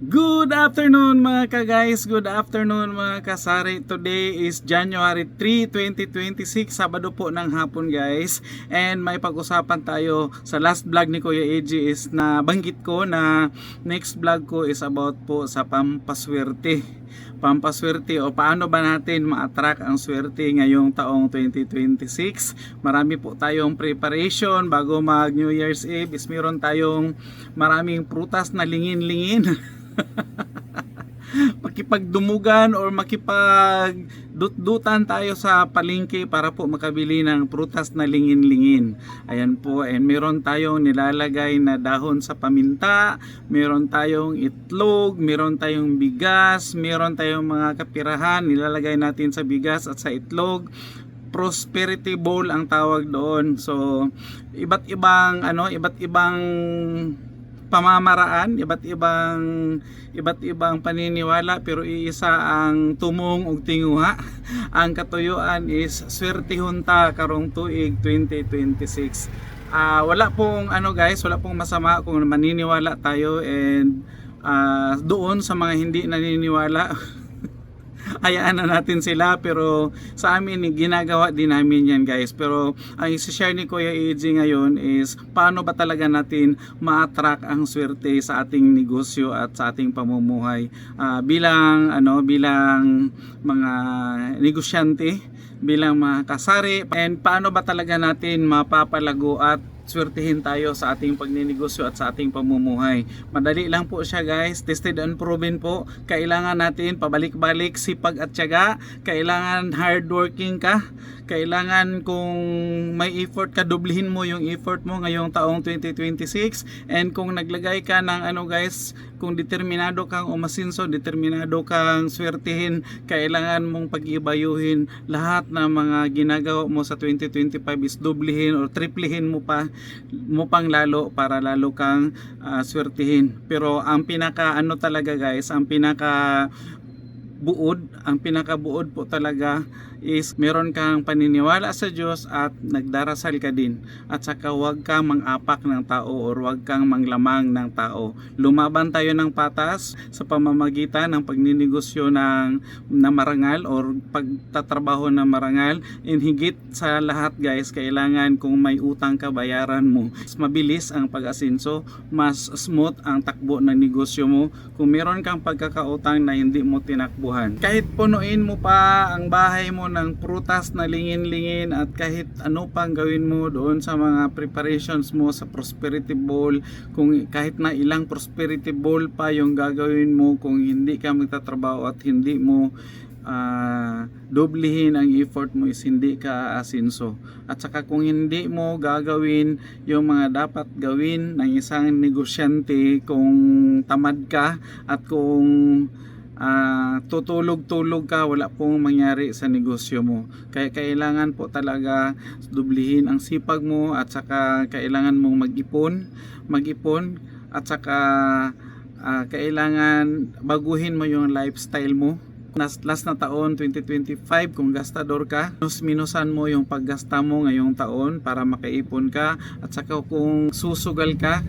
Good afternoon mga ka-guys, good afternoon mga kasari. Today is January 3, 2026, Sabado po ng hapon guys. And may pag-usapan tayo sa last vlog ni Kuya AG is na banggit ko na next vlog ko is about po sa pampaswerte. Pampaswerte o paano ba natin ma-attract ang swerte ngayong taong 2026. Marami po tayong preparation bago mag New Year's Eve is meron tayong maraming prutas na lingin-lingin. Makipagdumugan or makipagdutdutan tayo sa palengke para po makabili ng prutas na lingin-lingin. Ayan po, and meron tayong nilalagay na dahon sa paminta, meron tayong itlog, meron tayong bigas, meron tayong mga kapirahan nilalagay natin sa bigas at sa itlog. Prosperity bowl ang tawag doon. So iba't ibang pamamaraan, iba't ibang paniniwala, pero iisa ang tumong ug tinguha. Ang katuyuan is swertihon ta karong tuig 2026. Wala pong wala pong masama kung maniniwala tayo, and doon sa mga hindi naniniwala hayaan na natin sila, pero sa amin ginagawa din namin yan guys. Pero ang isi-share ni Kuya AG ngayon is paano ba talaga natin ma-attract ang swerte sa ating negosyo at sa ating pamumuhay bilang mga negosyante, bilang mga kasari, and paano ba talaga natin mapapalago at swertihin tayo sa ating pagninegosyo at sa ating pamumuhay. Madali lang po siya guys, tested and proven po. Kailangan natin pabalik-balik sipag at tiyaga, kailangan hardworking ka, kailangan kung may effort ka, dublihin mo yung effort mo ngayong taong 2026. And kung naglagay ka ng kung determinado kang umasinso, determinado kang swertihin, kailangan mong pag-ibayuhin lahat ng mga ginagawa mo sa 2025 is dublihin or triplihin mo pang lalo para lalo kang swertihin. Pero ang pinaka talaga guys, ang pinakabuod po talaga is meron kang paniniwala sa Diyos at nagdarasal ka din, at saka huwag kang mang-apak ng tao or huwag kang manglamang ng tao. Lumaban tayo ng patas sa pamamagitan ng pagninegosyo na marangal or pagtatrabaho na marangal. And higit sa lahat guys, kailangan kung may utang ka, bayaran mo. Mas mabilis ang pag-asinso, mas smooth ang takbo ng negosyo mo kung meron kang pagkakautang na hindi mo tinakbuhan. Kahit punuin mo pa ang bahay mo ng prutas na lingin-lingin at kahit ano pang gawin mo doon sa mga preparations mo sa prosperity bowl, kung kahit na ilang prosperity bowl pa yung gagawin mo, kung hindi ka magtatrabaho at hindi mo doblihin ang effort mo, is hindi ka asinso. At saka kung hindi mo gagawin yung mga dapat gawin ng isang negosyante, kung tamad ka at kung tutulog-tulog ka, wala pong mangyari sa negosyo mo. Kaya kailangan po talaga dublihin ang sipag mo, at saka kailangan mong mag-ipon, at saka kailangan baguhin mo yung lifestyle mo. Last na taon 2025, kung gastador ka, minusan mo yung paggasta mo ngayong taon para makaipon ka. At saka kung susugal ka,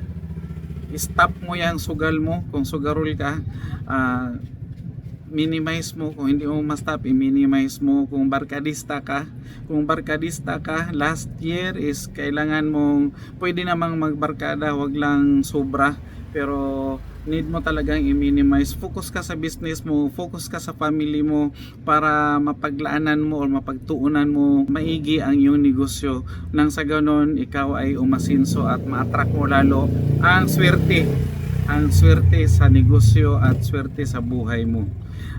stop mo yung sugal mo. Kung sugarol ka, minimize mo. Kung hindi mo ma-stop, i-minimize mo. Kung barkadista ka, last year is kailangan mong, pwede namang magbarkada, wag lang sobra, pero need mo talagang i-minimize. Focus ka sa business mo, focus ka sa family mo, para mapaglaanan mo or mapagtuunan mo maigi ang iyong negosyo, nang sa ganon ikaw ay umasinso at ma-attract mo lalo ang swerte sa negosyo at swerte sa buhay mo.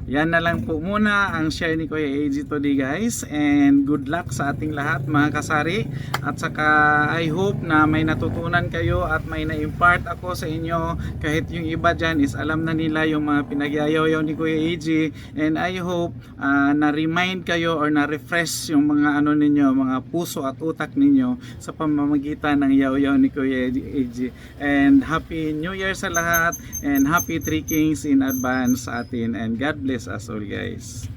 Yan na lang po muna ang share ni Kuya AG today guys, and good luck sa ating lahat mga kasari. At saka I hope na may natutunan kayo at may na-impart ako sa inyo. Kahit yung iba dyan is alam na nila yung mga pinagyayaw ni Kuya AG, and I hope na-remind kayo or na-refresh yung mga ninyo, mga puso at utak ninyo sa pamamagitan ng yaw-yaw ni Kuya AG. And Happy New Year sa lahat, and Happy Three Kings in advance sa atin, and God bless us all guys.